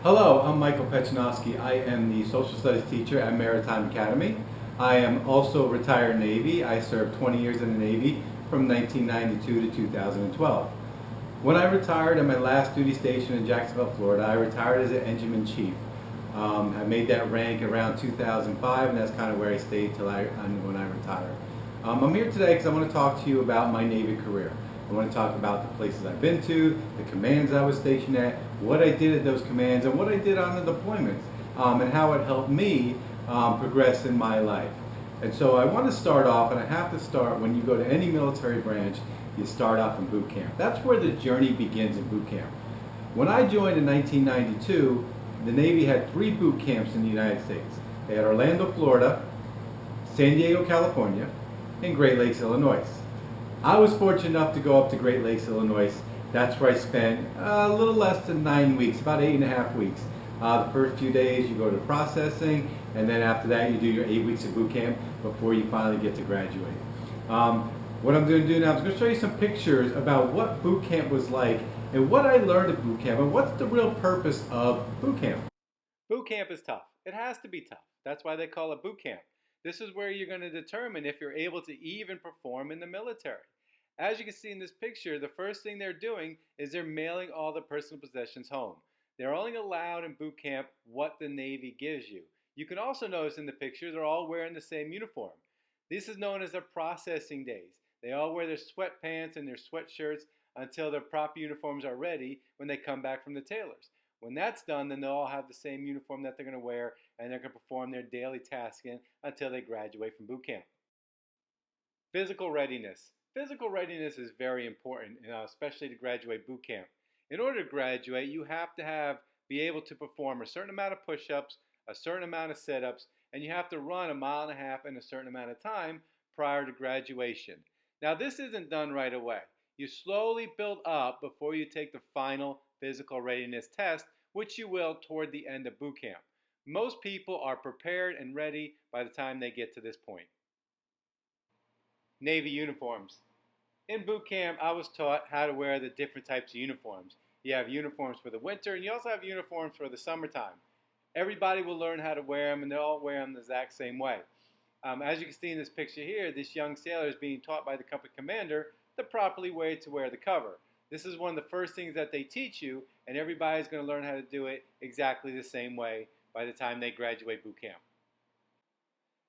Hello, I'm Michael Peitsinovski. I am the social studies teacher at Maritime Academy. I am also a retired Navy. I served 20 years in the Navy from 1992 to 2012. When I retired at my last duty station in Jacksonville, Florida, I retired as an engineman chief. I made that rank around 2005, and that's kind of where I stayed till when I retired. I'm here today because I want to talk to you about my Navy career. I want to talk about the places I've been to, the commands I was stationed at, what I did at those commands, and what I did on the deployments, and how it helped me progress in my life. And so I want to start off, and I have to start when you go to any military branch, you start off in boot camp. That's where the journey begins in boot camp. When I joined in 1992, the Navy had 3 boot camps in the United States. They had Orlando, Florida, San Diego, California, and Great Lakes, Illinois. I was fortunate enough to go up to Great Lakes, Illinois. That's where I spent a little less than 9 weeks, about 8.5 weeks. The first few days you go to processing, and then after that you do your 8 weeks of boot camp before you finally get to graduate. What I'm going to do now is I'm going to show you some pictures about what boot camp was like and what I learned at boot camp and what's the real purpose of boot camp. Boot camp is tough. It has to be tough. That's why they call it boot camp. This is where you're going to determine if you're able to even perform in the military. As you can see in this picture, the first thing they're doing is they're mailing all the personal possessions home. They're only allowed in boot camp what the Navy gives you. You can also notice in the picture they're all wearing the same uniform. This is known as their processing days. They all wear their sweatpants and their sweatshirts until their proper uniforms are ready when they come back from the tailors. When that's done, then they'll all have the same uniform that they're going to wear, and they're going to perform their daily tasking until they graduate from boot camp. Physical readiness. Physical readiness is very important, especially to graduate boot camp. In order to graduate, you have to be able to perform a certain amount of push-ups, a certain amount of sit-ups, and you have to run 1.5 miles in a certain amount of time prior to graduation. Now, this isn't done right away. You slowly build up before you take the final physical readiness test, which you will toward the end of boot camp. Most people are prepared and ready by the time they get to this point. Navy uniforms. In boot camp, I was taught how to wear the different types of uniforms. You have uniforms for the winter, and you also have uniforms for the summertime. Everybody will learn how to wear them, and they'll all wear them the exact same way. As you can see in this picture here, this young sailor is being taught by the company commander the properly way to wear the cover. This is one of the first things that they teach you, and everybody's going to learn how to do it exactly the same way by the time they graduate boot camp.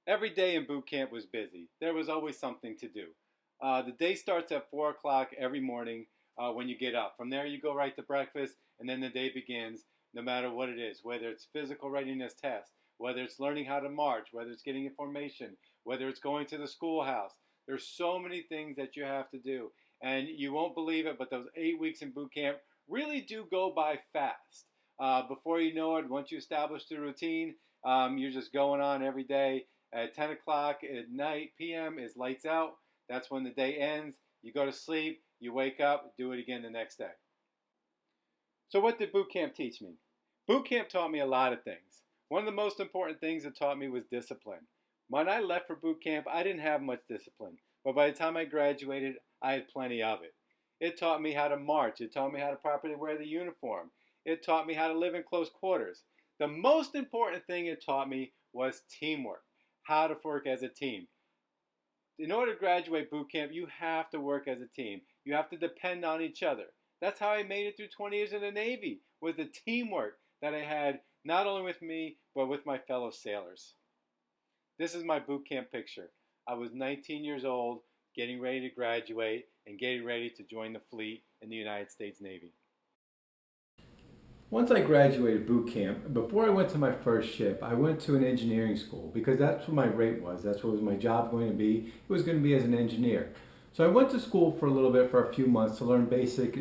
Every day in boot camp was busy. There was always something to do. The day starts at 4 o'clock every morning when you get up. From there you go right to breakfast, and then the day begins no matter what it is, whether it's physical readiness test, whether it's learning how to march, whether it's getting information, whether it's going to the schoolhouse. There's so many things that you have to do. And you won't believe it, but those 8 weeks in boot camp really do go by fast. Before you know it, once you establish the routine, you're just going on every day. At 10 o'clock at night, p.m. is lights out. That's when the day ends. You go to sleep, you wake up, do it again the next day. So what did boot camp teach me? Boot camp taught me a lot of things. One of the most important things it taught me was discipline. When I left for boot camp, I didn't have much discipline. But by the time I graduated, I had plenty of it. It taught me how to march. It taught me how to properly wear the uniform. It taught me how to live in close quarters. The most important thing it taught me was teamwork, how to work as a team. In order to graduate boot camp, you have to work as a team. You have to depend on each other. That's how I made it through 20 years in the Navy, with the teamwork that I had not only with me, but with my fellow sailors. This is my boot camp picture. I was 19 years old, getting ready to graduate, and getting ready to join the fleet in the United States Navy. Once I graduated boot camp, before I went to my first ship, I went to an engineering school because that's what my rate was. That's what was my job going to be. It was going to be as an engineer. So I went to school for a little bit, for a few months, to learn basic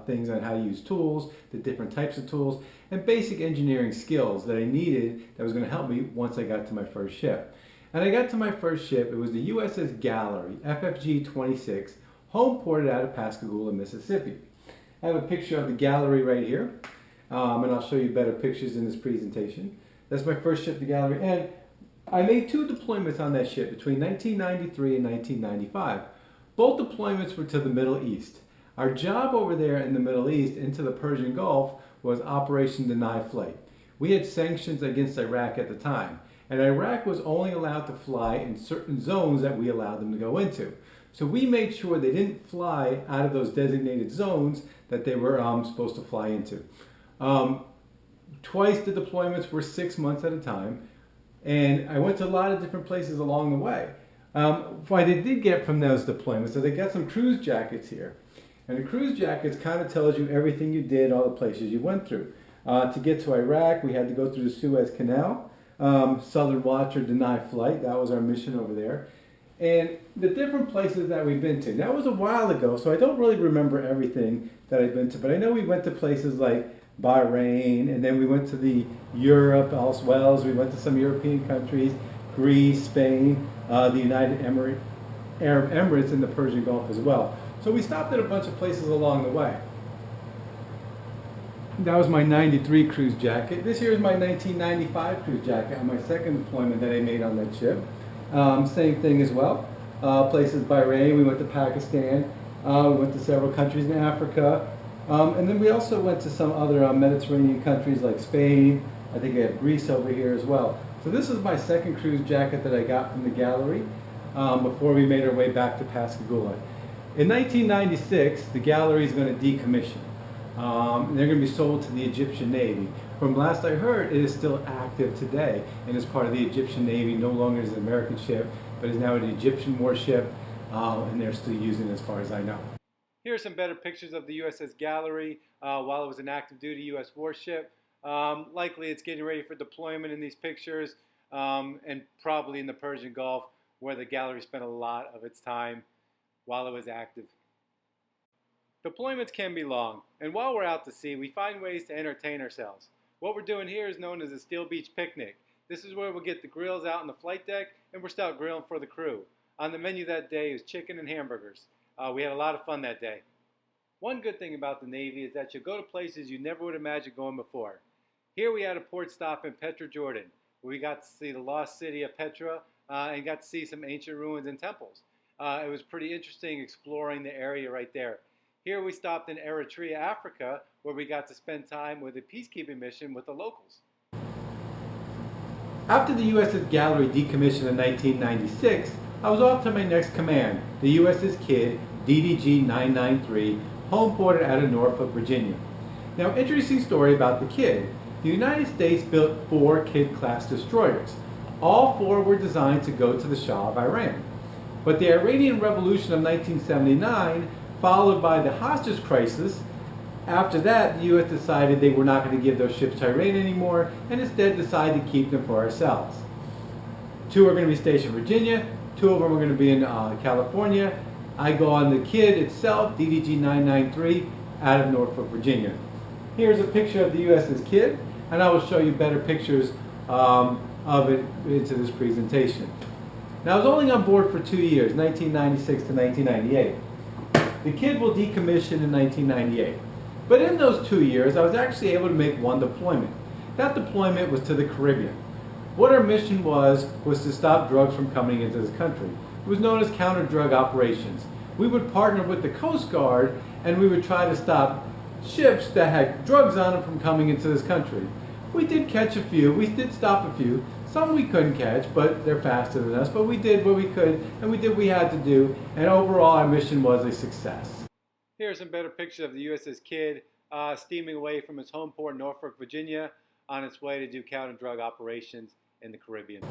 things on how to use tools, the different types of tools, and basic engineering skills that I needed that was going to help me once I got to my first ship. And I got to my first ship. It was the USS Gallery, FFG 26, home ported out of Pascagoula, Mississippi. I have a picture of the Gallery right here. And I'll show you better pictures in this presentation. That's my first ship, the Gallery, and I made 2 deployments on that ship between 1993 and 1995. Both deployments were to the Middle East. Our job over there in the Middle East into the Persian Gulf was Operation Deny Flight. We had sanctions against Iraq at the time, and Iraq was only allowed to fly in certain zones that we allowed them to go into. So we made sure they didn't fly out of those designated zones that they were supposed to fly into. Twice the deployments were 6 months at a time, and I went to a lot of different places along the way. What I did get from those deployments, so they got some cruise jackets here. And the cruise jackets kind of tells you everything you did, all the places you went through. To get to Iraq, we had to go through the Suez Canal, Southern Watch or Deny Flight, that was our mission over there. And the different places that we've been to. That was a while ago, so I don't really remember everything that I've been to, but I know we went to places like Bahrain, and then we went to the Europe as well as we went to some European countries, Greece, Spain, the United Arab Emirates, and the Persian Gulf as well. So we stopped at a bunch of places along the way. That was my '93 cruise jacket. This here is my 1995 cruise jacket on my second deployment that I made on that ship. Same thing as well. Places Bahrain, we went to Pakistan, we went to several countries in Africa, and then we also went to some other Mediterranean countries like Spain. I think I have Greece over here as well. So this is my second cruise jacket that I got from the gallery before we made our way back to Pascagoula. In 1996, the gallery is going to decommission. They're going to be sold to the Egyptian Navy. From last I heard, it is still active today and is part of the Egyptian Navy. No longer is an American ship, but is now an Egyptian warship, and they're still using it as far as I know. Here are some better pictures of the USS Gallery while it was an active duty U.S. warship. Likely it's getting ready for deployment in these pictures, and probably in the Persian Gulf, where the Gallery spent a lot of its time while it was active. Deployments can be long, and while we're out to sea, we find ways to entertain ourselves. What we're doing here is known as a Steel Beach Picnic. This is where we'll get the grills out on the flight deck, and we're still grilling for the crew. On the menu that day is chicken and hamburgers. We had a lot of fun that day. One good thing about the Navy is that you'll go to places you never would imagine going before. Here we had a port stop in Petra, Jordan, where we got to see the lost city of Petra and got to see some ancient ruins and temples. It was pretty interesting exploring the area right there. Here we stopped in Eritrea, Africa, where we got to spend time with a peacekeeping mission with the locals. After the USS Gallery decommissioned in 1996, I was off to my next command, the USS Kidd DDG 993, home ported out of Norfolk, Virginia. Now, interesting story about the Kidd. The United States built 4 Kidd-class destroyers. All 4 were designed to go to the Shah of Iran. But the Iranian Revolution of 1979, followed by the hostage crisis, after that the U.S. decided they were not going to give those ships to Iran anymore, and instead decided to keep them for ourselves. 2 are going to be stationed in Virginia, 2 of them are going to be in California. I go on the Kidd itself, DDG 993, out of Norfolk, Virginia. Here's a picture of the USS Kidd, and I will show you better pictures of it into this presentation. Now, I was only on board for 2 years, 1996 to 1998. The Kidd will decommission in 1998. But in those 2 years, I was actually able to make one deployment. That deployment was to the Caribbean. What our mission was to stop drugs from coming into this country. It was known as counter-drug operations. We would partner with the Coast Guard, and we would try to stop ships that had drugs on them from coming into this country. We did catch a few. We did stop a few. Some we couldn't catch, but they're faster than us. But we did what we could, and we did what we had to do. And overall, our mission was a success. Here are some better pictures of the USS Kidd steaming away from its home port, Norfolk, Virginia, on its way to do counter-drug operations in the Caribbean.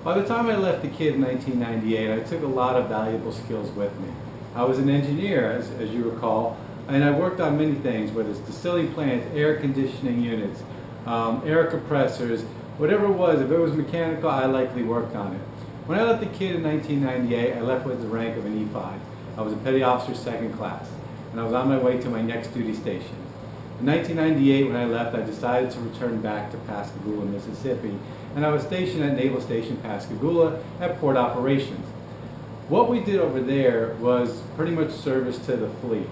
By the time I left the Kidd in 1998, I took a lot of valuable skills with me. I was an engineer, as you recall, and I worked on many things, whether it's distilling plants, air conditioning units, air compressors, whatever it was. If it was mechanical, I likely worked on it. When I left the Kidd in 1998, I left with the rank of an E5. I was a petty officer 2nd class, and I was on my way to my next duty station. In 1998, when I left, I decided to return back to Pascagoula, Mississippi, and I was stationed at Naval Station Pascagoula at Port Operations. What we did over there was pretty much service to the fleet.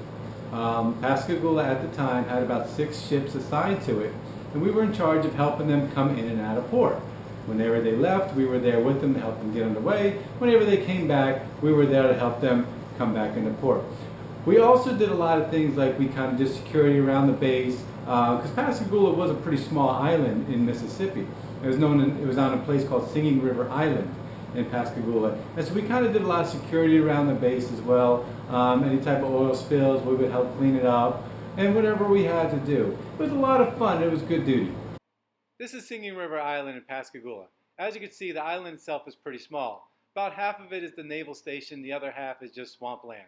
Pascagoula at the time had about 6 ships assigned to it, and we were in charge of helping them come in and out of port. Whenever they left, we were there with them to help them get underway. Whenever they came back, we were there to help them come back into port. We also did a lot of things like we kind of did security around the base, because Pascagoula was a pretty small island in Mississippi. It was on a place called Singing River Island in Pascagoula. And so we kind of did a lot of security around the base as well. Any type of oil spills, we would help clean it up, and whatever we had to do. It was a lot of fun. It was good duty. This is Singing River Island in Pascagoula. As you can see, the island itself is pretty small. About half of it is the naval station, the other half is just swampland.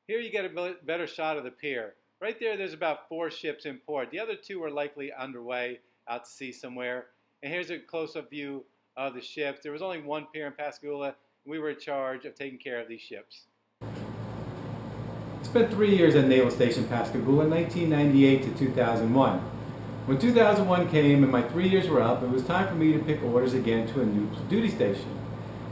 Here you get a better shot of the pier. Right there's about 4 ships in port. The other 2 are likely underway out to sea somewhere. And here's a close-up view of the ships. There was only 1 pier in Pascagoula, and we were in charge of taking care of these ships. I spent 3 years at Naval Station Pascagoula, 1998 to 2001. When 2001 came and my 3 years were up, it was time for me to pick orders again to a new duty station.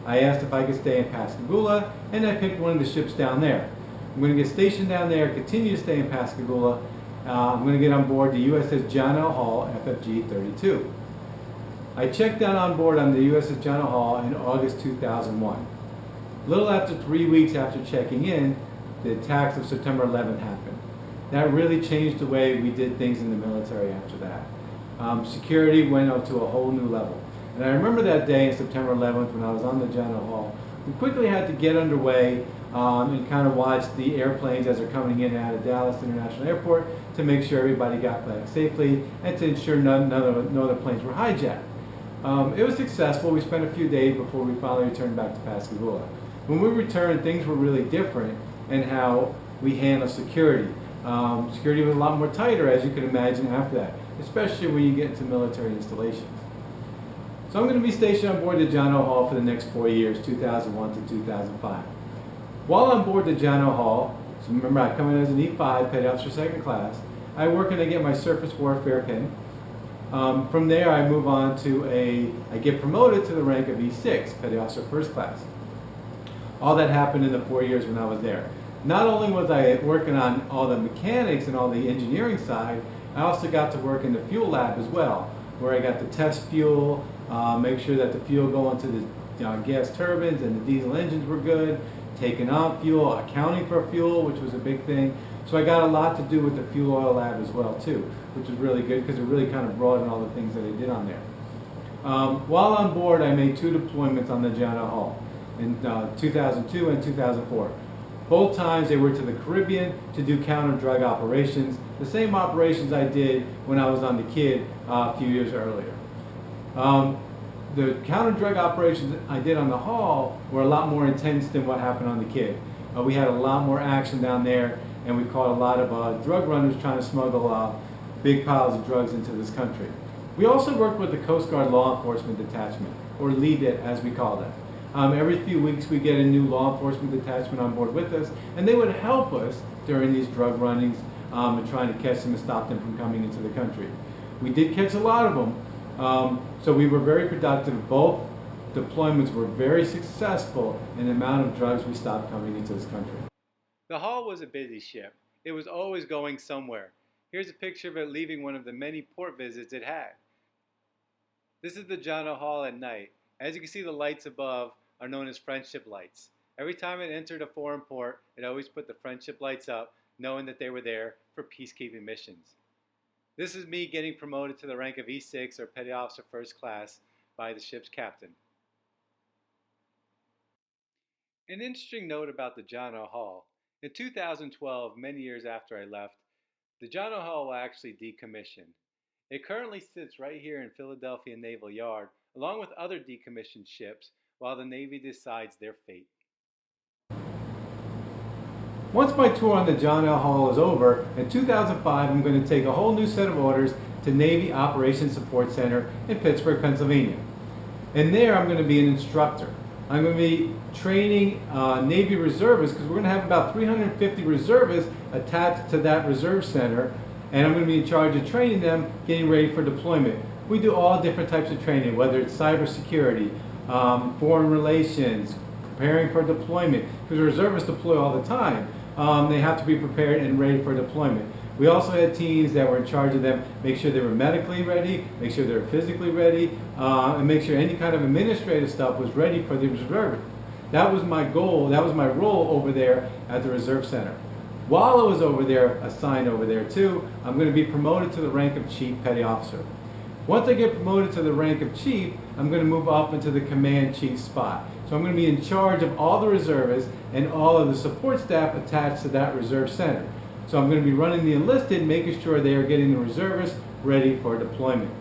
I asked if I could stay in Pascagoula, and I picked one of the ships down there. I'm going to get stationed down there, continue to stay in Pascagoula. I'm going to get on board the USS John L. Hall, FFG 32. I checked down on board on the USS John L. Hall in August 2001. A little after 3 weeks after checking in, the attacks of September 11th happened. That really changed the way we did things in the military after that. Security went up to a whole new level. And I remember that day in September 11th when I was on the John L. Hall. We quickly had to get underway and kind of watch the airplanes as they're coming in and out of Dallas International Airport to make sure everybody got back safely and to ensure no other planes were hijacked. It was successful. We spent a few days before we finally returned back to Pascagoula. When we returned, things were really different in how we handle security. Security was a lot more tighter, as you can imagine, after that, especially when you get into military installations. So I'm going to be stationed on board the John O. Hall for the next 4 years, 2001 to 2005. While on board the John O. Hall, so remember I come in as an E5, Petty Officer Second Class, I work and I get my surface warfare pin. From there I move on to I get promoted to the rank of E6, Petty Officer First Class. All that happened in the 4 years when I was there. Not only was I working on all the mechanics and all the engineering side, I also got to work in the fuel lab as well, where I got to test fuel, make sure that the fuel going to the gas turbines and the diesel engines were good, taking on fuel, accounting for fuel, which was a big thing. So I got a lot to do with the fuel oil lab as well too, which was really good because it really kind of broadened all the things that I did on there. While on board, I made 2 deployments on the John O. Hall in 2002 and 2004. Both times they were to the Caribbean to do counter-drug operations, the same operations I did when I was on the Kid a few years earlier. The counter-drug operations I did on the Hall were a lot more intense than what happened on the Kid. We had a lot more action down there, and we caught a lot of drug runners trying to smuggle big piles of drugs into this country. We also worked with the Coast Guard Law Enforcement Detachment, or LEDIT as we call it. Every few weeks we get a new law enforcement detachment on board with us, and they would help us during these drug runnings and trying to catch them and stop them from coming into the country. We did catch a lot of them, so we were very productive. Both deployments were very successful in the amount of drugs we stopped coming into this country. The Hall was a busy ship. It was always going somewhere. Here's a picture of it leaving one of the many port visits it had. This is the John O. Hall at night. As you can see, the lights above are known as friendship lights. Every time it entered a foreign port, it always put the friendship lights up, knowing that they were there for peacekeeping missions. This is me getting promoted to the rank of E6, or Petty Officer First Class, by the ship's captain. An interesting note about the John O. Hall. In 2012, many years after I left, the John O. Hall will actually decommission. It currently sits right here in Philadelphia Naval Yard, along with other decommissioned ships, while the Navy decides their fate. Once my tour on the John L. Hall is over, in 2005 I'm going to take a whole new set of orders to Navy Operations Support Center in Pittsburgh, Pennsylvania. And there I'm going to be an instructor. I'm going to be training Navy reservists, because we're going to have about 350 reservists attached to that reserve center, and I'm going to be in charge of training them, getting ready for deployment. We do all different types of training, whether it's cybersecurity, foreign relations, preparing for deployment, because reservists deploy all the time. They have to be prepared and ready for deployment. We also had teams that were in charge of them, make sure they were medically ready, make sure they were physically ready, and make sure any kind of administrative stuff was ready for the reservists. That was my goal, that was my role over there at the Reserve Center. While I was over there, assigned over there too, I'm going to be promoted to the rank of Chief Petty Officer. Once I get promoted to the rank of Chief, I'm going to move up into the Command Chief spot. So I'm going to be in charge of all the reservists and all of the support staff attached to that Reserve Center. So I'm going to be running the enlisted, making sure they are getting the reservists ready for deployment.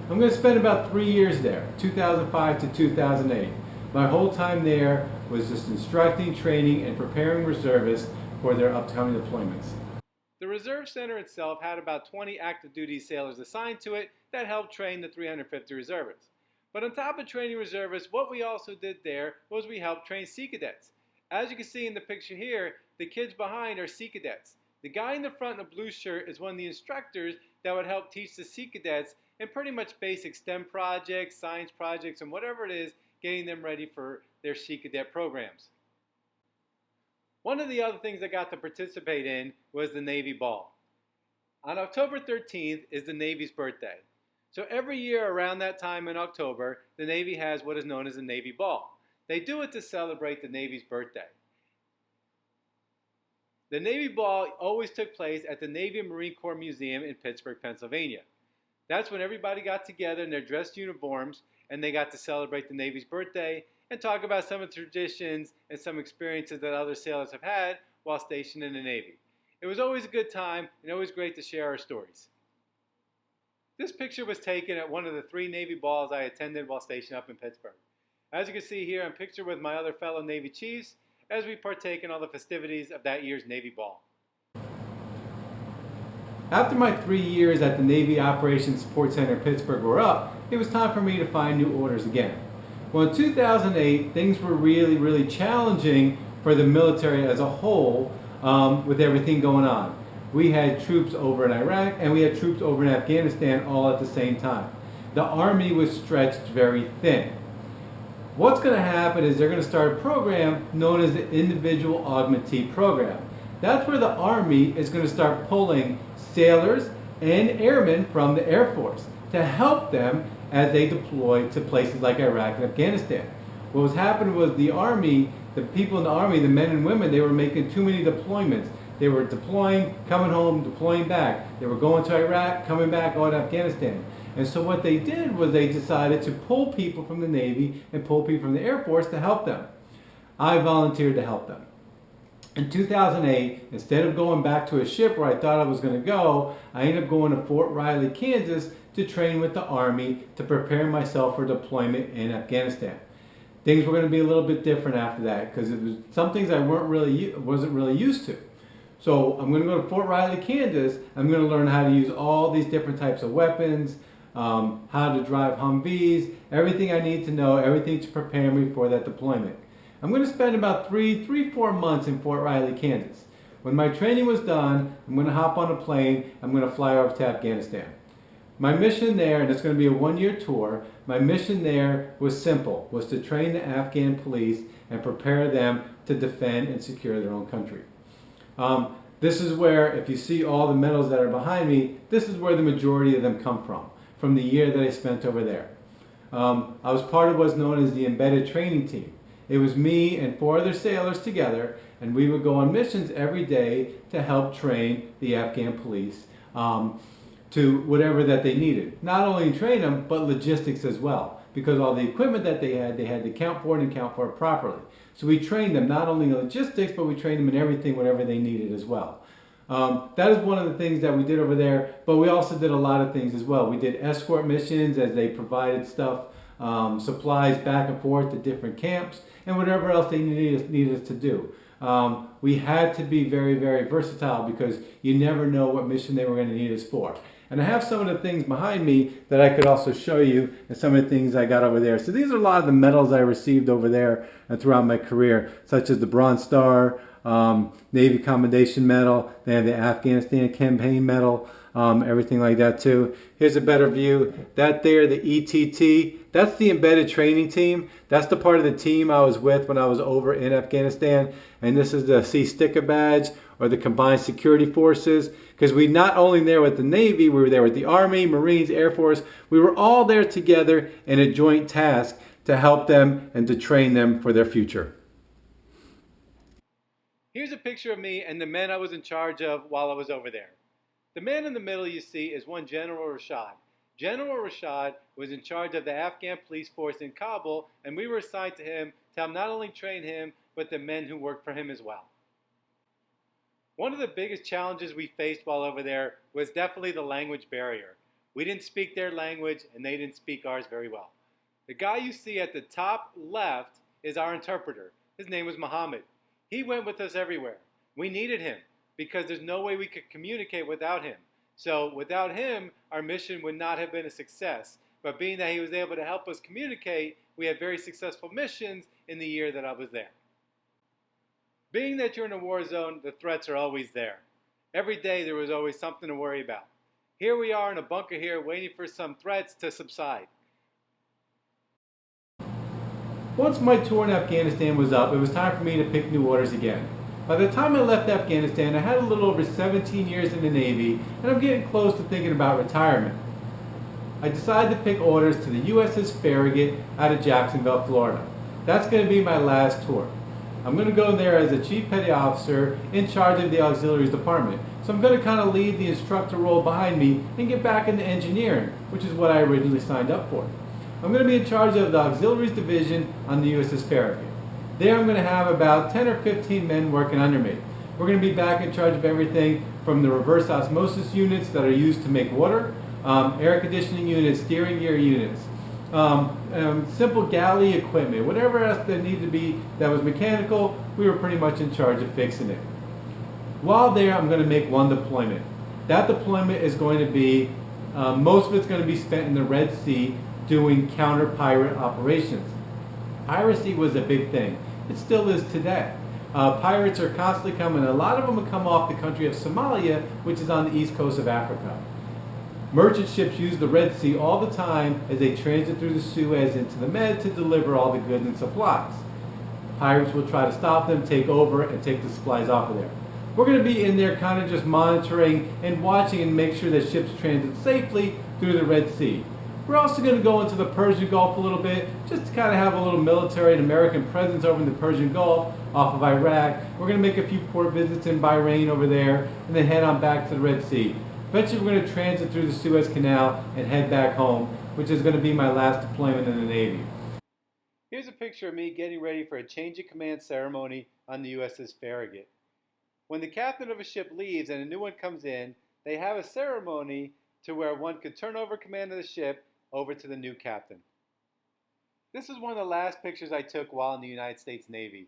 I'm going to spend about 3 years there, 2005 to 2008. My whole time there was just instructing, training, and preparing reservists for their upcoming deployments. The Reserve Center itself had about 20 active duty sailors assigned to it that helped train the 350 reservists. But on top of training reservists, what we also did there was we helped train Sea Cadets. As you can see in the picture here, the kids behind are Sea Cadets. The guy in the front in the blue shirt is one of the instructors that would help teach the Sea Cadets in pretty much basic STEM projects, science projects, and whatever it is, getting them ready for their Sea Cadet programs. One of the other things I got to participate in was the Navy Ball. On October 13th is the Navy's birthday. So every year around that time in October, the Navy has what is known as the Navy Ball. They do it to celebrate the Navy's birthday. The Navy Ball always took place at the Navy and Marine Corps Museum in Pittsburgh, Pennsylvania. That's when everybody got together in their dress uniforms and they got to celebrate the Navy's birthday and talk about some of the traditions and some experiences that other sailors have had while stationed in the Navy. It was always a good time and always great to share our stories. This picture was taken at one of the 3 Navy balls I attended while stationed up in Pittsburgh. As you can see here, I'm pictured with my other fellow Navy Chiefs as we partake in all the festivities of that year's Navy Ball. After my 3 years at the Navy Operations Support Center in Pittsburgh were up, it was time for me to find new orders again. Well, in 2008, things were really challenging for the military as a whole with everything going on. We had troops over in Iraq and we had troops over in Afghanistan all at the same time. The Army was stretched very thin. What's going to happen is they're going to start a program known as the Individual Augmentee Program. That's where the Army is going to start pulling sailors and airmen from the Air Force to help them as they deploy to places like Iraq and Afghanistan. What was happening was the Army, the people in the Army, the men and women, they were making too many deployments. They were deploying, coming home, deploying back. They were going to Iraq, coming back, going to Afghanistan. And so what they did was they decided to pull people from the Navy and pull people from the Air Force to help them. I volunteered to help them. In 2008, instead of going back to a ship where I thought I was going to go, I ended up going to Fort Riley, Kansas to train with the Army to prepare myself for deployment in Afghanistan. Things were going to be a little bit different after that because it was some things I wasn't really used to. So I'm going to go to Fort Riley, Kansas. I'm going to learn how to use all these different types of weapons, how to drive Humvees, everything I need to know, everything to prepare me for that deployment. I'm going to spend about 4 months in Fort Riley, Kansas. When my training was done, I'm going to hop on a plane, I'm going to fly over to Afghanistan. My mission there, and it's going to be a 1-year tour, my mission there was simple, was to train the Afghan police and prepare them to defend and secure their own country. This is where, if you see all the medals that are behind me, this is where the majority of them come from the year that I spent over there. I was part of what's known as the embedded training team. It was me and 4 other sailors together, and we would go on missions every day to help train the Afghan police to whatever that they needed. Not only train them, but logistics as well, because all the equipment that they had to account for it and account for it properly. So we trained them not only in logistics, but we trained them in everything, whatever they needed as well. That is one of the things that we did over there, but we also did a lot of things as well. We did escort missions as they provided stuff, supplies back and forth to different camps, and whatever else they needed us to do. We had to be very versatile because you never know what mission they were going to need us for. And I have some of the things behind me that I could also show you, and some of the things I got over there. So these are a lot of the medals I received over there and throughout my career, such as the Bronze Star, Navy Commendation Medal, they have the Afghanistan Campaign Medal, everything like that too. Here's a better view. That there, the ETT, that's the embedded training team. That's the part of the team I was with when I was over in Afghanistan. And this is the C sticker badge, or the Combined Security Forces, because we not only there with the Navy, we were there with the Army, Marines, Air Force. We were all there together in a joint task to help them and to train them for their future. Here's a picture of me and the men I was in charge of while I was over there. The man in the middle you see is one General Rashad. General Rashad was in charge of the Afghan police force in Kabul, and we were assigned to him to help not only train him, but the men who worked for him as well. One of the biggest challenges we faced while over there was definitely the language barrier. We didn't speak their language, and they didn't speak ours very well. The guy you see at the top left is our interpreter. His name was Muhammad. He went with us everywhere. We needed him because there's no way we could communicate without him. So without him, our mission would not have been a success. But being that he was able to help us communicate, we had very successful missions in the year that I was there. Being that you're in a war zone, the threats are always there. Every day there was always something to worry about. Here we are in a bunker here waiting for some threats to subside. Once my tour in Afghanistan was up, it was time for me to pick new orders again. By the time I left Afghanistan, I had a little over 17 years in the Navy, and I'm getting close to thinking about retirement. I decided to pick orders to the USS Farragut out of Jacksonville, Florida. That's going to be my last tour. I'm going to go there as a Chief Petty Officer in charge of the Auxiliaries Department. So I'm going to kind of leave the instructor role behind me and get back into engineering, which is what I originally signed up for. I'm going to be in charge of the Auxiliaries Division on the USS Farragut. There I'm going to have about 10 or 15 men working under me. We're going to be back in charge of everything from the reverse osmosis units that are used to make water, air conditioning units, steering gear units, simple galley equipment, whatever else that needed to be that was mechanical, we were pretty much in charge of fixing it. While there, I'm going to make one deployment. That deployment is going to be, most of it's going to be spent in the Red Sea doing counter-pirate operations. Piracy was a big thing. It still is today. Pirates are constantly coming. A lot of them come off the country of Somalia, which is on the east coast of Africa. Merchant ships use the Red Sea all the time as they transit through the Suez into the Med to deliver all the goods and supplies. Pirates will try to stop them, take over, and take the supplies off of there. We're going to be in there kind of just monitoring and watching and make sure that ships transit safely through the Red Sea. We're also going to go into the Persian Gulf a little bit, just to kind of have a little military and American presence over in the Persian Gulf off of Iraq. We're going to make a few port visits in Bahrain over there, and then head on back to the Red Sea. Eventually we're going to transit through the Suez Canal and head back home, which is going to be my last deployment in the Navy. Here's a picture of me getting ready for a change of command ceremony on the USS Farragut. When the captain of a ship leaves and a new one comes in, they have a ceremony to where one could turn over command of the ship over to the new captain. This is one of the last pictures I took while in the United States Navy.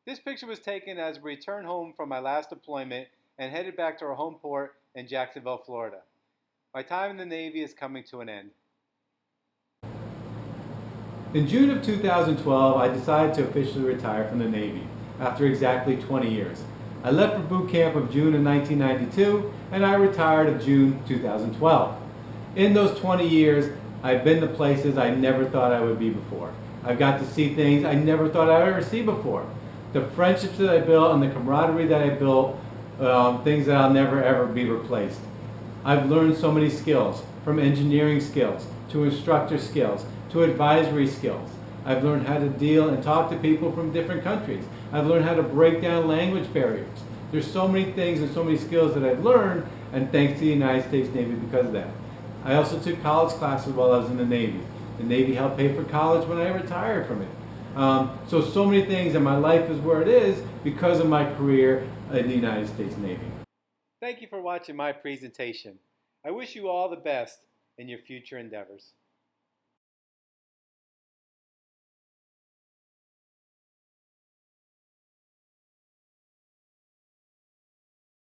This picture was taken as we returned home from my last deployment and headed back to our home port in Jacksonville, Florida. My time in the Navy is coming to an end. In June of 2012, I decided to officially retire from the Navy after exactly 20 years. I left for boot camp of June of 1992, and I retired of June 2012. In those 20 years, I've been to places I never thought I would be before. I've got to see things I never thought I'd ever see before. The friendships that I built and the camaraderie that I built, things that I'll never ever be replaced. I've learned so many skills, from engineering skills, to instructor skills, to advisory skills. I've learned how to deal and talk to people from different countries. I've learned how to break down language barriers. There's so many things and so many skills that I've learned, and thanks to the United States Navy because of that. I also took college classes while I was in the Navy. The Navy helped pay for college when I retired from it. So many things, and my life is where it is because of my career in the United States Navy. Thank you for watching my presentation. I wish you all the best in your future endeavors.